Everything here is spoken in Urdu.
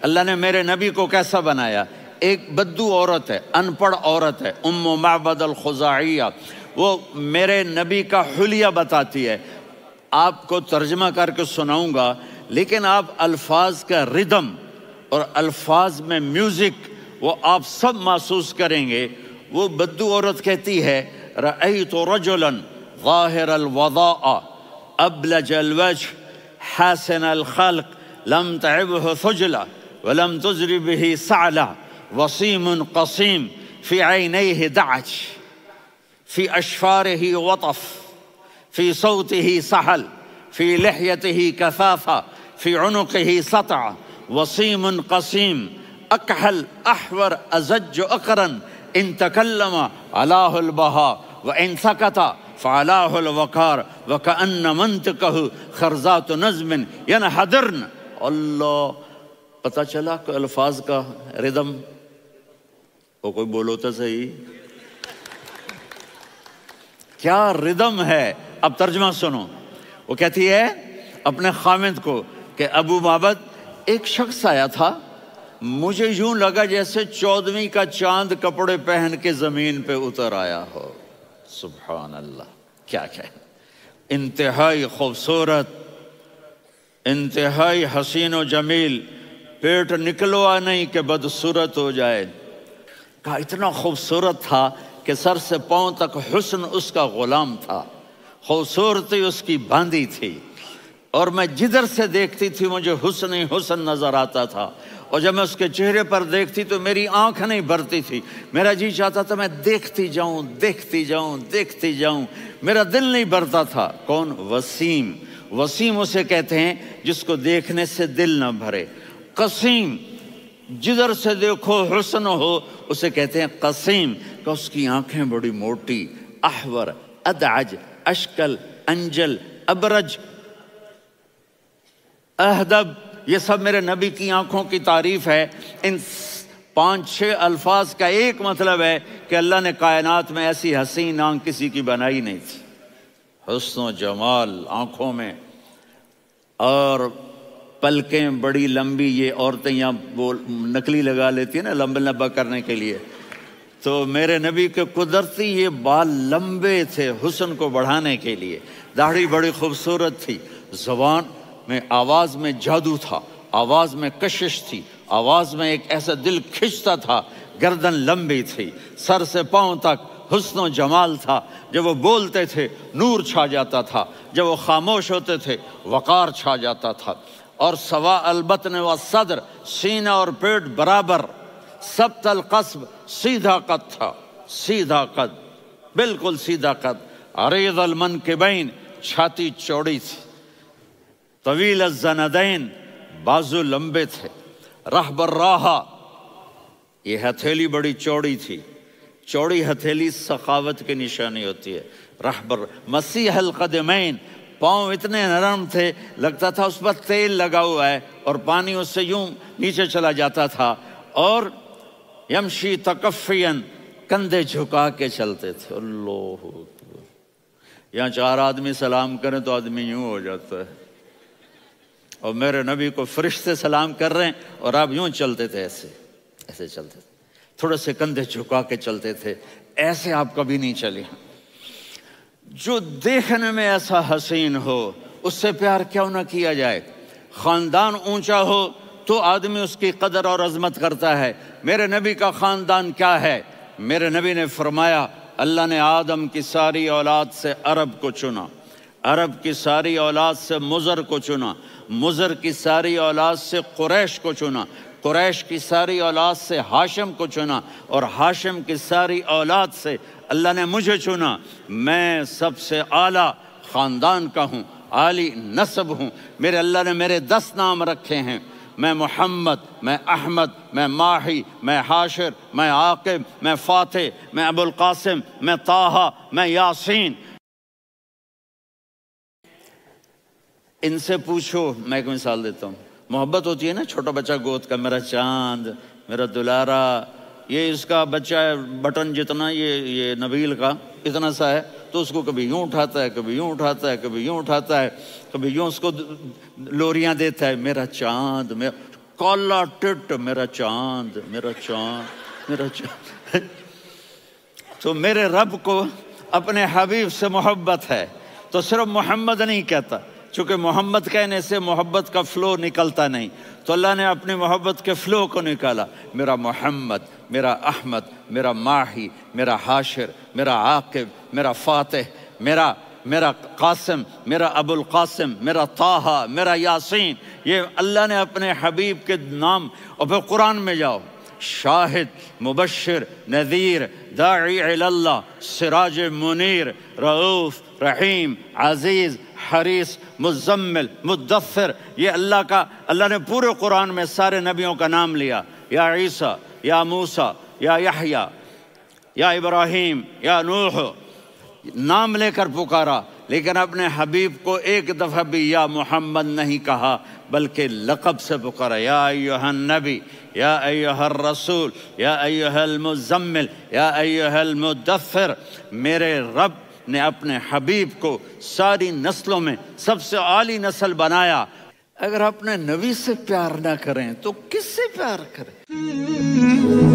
اللہ نے میرے نبی کو کیسا بنایا؟ ایک بدو عورت ہے، ان پڑھ عورت ہے، ام معبد الخزاعیہ، وہ میرے نبی کا حلیہ بتاتی ہے. آپ کو ترجمہ کر کے سناؤں گا، لیکن آپ الفاظ کا ردم اور الفاظ میں میوزک وہ آپ سب محسوس کریں گے. وہ بدو عورت کہتی ہے رأیت رجلا ظاہر الوضاء ابلج الوجه حاسن الخلق لم تعبه ثجلة ولم تزر به سعلة وصيم قصيم في عينيه دعج في أشفاره وطف في صوته سحل في لحيته كثافة في عنقه سطع وصيم قصيم أكحل أحور أزج أقرن إن تكلم علاه البهاء وإن سكت فعلاه الوقار وكأن منطقه خرزات نظم ينحدرن. اللہ، پتہ چلا کہ الفاظ کا ردم. وہ کوئی بولو تو صحیح، کیا ردم ہے. اب ترجمہ سنو. وہ کہتی ہے اپنے خامند کو کہ ابو معبد، ایک شخص آیا تھا، مجھے یوں لگا جیسے 14ویں کا چاند کپڑے پہن کے زمین پہ اتر آیا ہو. سبحان اللہ، کیا انتہائی خوبصورت، انتہائی حسین و جمیل، پیٹ نکلوا نہیں کہ بدصورت ہو جائے. کہا اتنا خوبصورت تھا کہ سر سے پاؤں تک حسن اس کا غلام تھا، خوبصورتی اس کی باندھی تھی، اور میں جدھر سے دیکھتی تھی مجھے حسن ہی حسن نظر آتا تھا. اور جب میں اس کے چہرے پر دیکھتی تو میری آنکھ نہیں بھرتی تھی، میرا جی چاہتا تھا میں دیکھتی جاؤں دیکھتی جاؤں دیکھتی جاؤں، میرا دل نہیں بھرتا تھا. کون؟ وسیم. وسیم اسے کہتے ہیں جس کو دیکھنے سے دل نہ بھرے. قسیم، جدھر سے دیکھو حسن ہو، اسے کہتے ہیں قسیم، کہ اس کی آنکھیں بڑی موٹی. احور، ادعج، اشکل، انجل، ابرج، اہدب، یہ سب میرے نبی کی آنکھوں کی تعریف ہے. ان 5-6 الفاظ کا ایک مطلب ہے کہ اللہ نے کائنات میں ایسی حسین آنکھ کسی کی بنائی نہیں تھی. حسن و جمال آنکھوں میں، اور پلکیں بڑی لمبی. یہ عورتیں یہاں نکلی لگا لیتی ہیں نا لمبا کرنے کے لیے، تو میرے نبی کے قدرتی یہ بال لمبے تھے حسن کو بڑھانے کے لیے. داڑھی بڑی خوبصورت تھی. زبان میں، آواز میں جادو تھا، آواز میں کشش تھی، آواز میں ایک ایسا دل کھنچتا تھا. گردن لمبی تھی، سر سے پاؤں تک حسن و جمال تھا. جب وہ بولتے تھے نور چھا جاتا تھا، جب وہ خاموش ہوتے تھے وقار چھا جاتا تھا. اور سوا البطن و صدر، سینہ اور پیٹ برابر. سبت القصب، سیدھا قد تھا، سیدھا قد، بالکل سیدھا قد. عریض المنکبین، چھاتی چوڑی تھی. طویل الزندین، بازو لمبے تھے. رحب الراحہ، یہ ہتھیلی بڑی چوڑی تھی. چوڑی ہتھیلی سخاوت کی نشانی ہوتی ہے. رحب مسیح القدمین، پاؤں اتنے نرم تھے لگتا تھا اس پر تیل لگا ہوا ہے، اور پانی اس سے یوں نیچے چلا جاتا تھا. اور یمشی تکفین، کندھے جھکا کے چلتے تھے. اللہ، یہاں 4 آدمی سلام کریں تو آدمی یوں ہو جاتا ہے، اور میرے نبی کو فرشتے سلام کر رہے ہیں اور آپ یوں چلتے تھے، ایسے ایسے چلتے تھے، تھوڑے سے کندھے جھکا کے چلتے تھے. ایسے آپ کبھی نہیں چلے. جو دیکھنے میں ایسا حسین ہو اس سے پیار کیوں نہ کیا جائے. خاندان اونچا ہو تو آدمی اس کی قدر اور عظمت کرتا ہے. میرے نبی کا خاندان کیا ہے؟ میرے نبی نے فرمایا اللہ نے آدم کی ساری اولاد سے عرب کو چنا، عرب کی ساری اولاد سے مضر کو چنا، مضر کی ساری اولاد سے قریش کو چنا، قریش کی ساری اولاد سے ہاشم کو چنا، اور ہاشم کی ساری اولاد سے اللہ نے مجھے چنا. میں سب سے اعلیٰ خاندان کا ہوں، عالی نسب ہوں. میرے اللہ نے میرے 10 نام رکھے ہیں. میں محمد، میں احمد، میں ماہی، میں حاشر، میں عاقب، میں فاتح، میں ابو القاسم، میں طٰہٰ، میں یاسین. ان سے پوچھو، میں ایک مثال دیتا ہوں. محبت ہوتی ہے نا، چھوٹا بچہ گود کا، میرا چاند، میرا دلارا. یہ اس کا بچہ ہے بٹن جتنا، یہ نبیل کا اتنا سا ہے، تو اس کو کبھی یوں اٹھاتا ہے، کبھی یوں اٹھاتا ہے، کبھی یوں اٹھاتا ہے، کبھی یوں اس کو لوریاں دیتا ہے. میرا چاند، کالا ٹٹ، میرا چاند، میرا چاند، میرا چاند۔ تو میرے رب کو اپنے حبیب سے محبت ہے، تو صرف محمد نہیں کہتا، چونکہ محمد کہنے سے محبت کا فلو نکلتا نہیں، تو اللہ نے اپنی محبت کے فلو کو نکالا، میرا محمد، میرا احمد، میرا ماہی، میرا حاشر، میرا عاقب، میرا فاتح، میرا قاسم، میرا ابو القاسم، میرا طٰہٰ، میرا یاسین، یہ اللہ نے اپنے حبیب کے نام۔ اور پھر قرآن میں جاؤ، شاہد، مبشر، نذیر، داعی الی اللہ، سراج منیر، رؤوف، رحیم، عزیز، حریص، مزمل، مدثر، یہ اللہ نے پورے قرآن میں سارے نبیوں کا نام لیا، یا عیسیٰ، یا موسیٰ، یا یحییٰ، یا ابراہیم، یا نوح، نام لے کر پکارا، لیکن اپنے حبیب کو ایک دفعہ بھی یا محمد نہیں کہا، بلکہ لقب سے پکارا، یا ایھا النبی، یا ایھا الرسول، یا ایھا المزمل، یا ایھا المدثر۔ میرے رب نے اپنے حبیب کو ساری نسلوں میں سب سے عالی نسل بنایا۔ اگر اپنے نبی سے پیار نہ کریں تو کس سے پیار کریں؟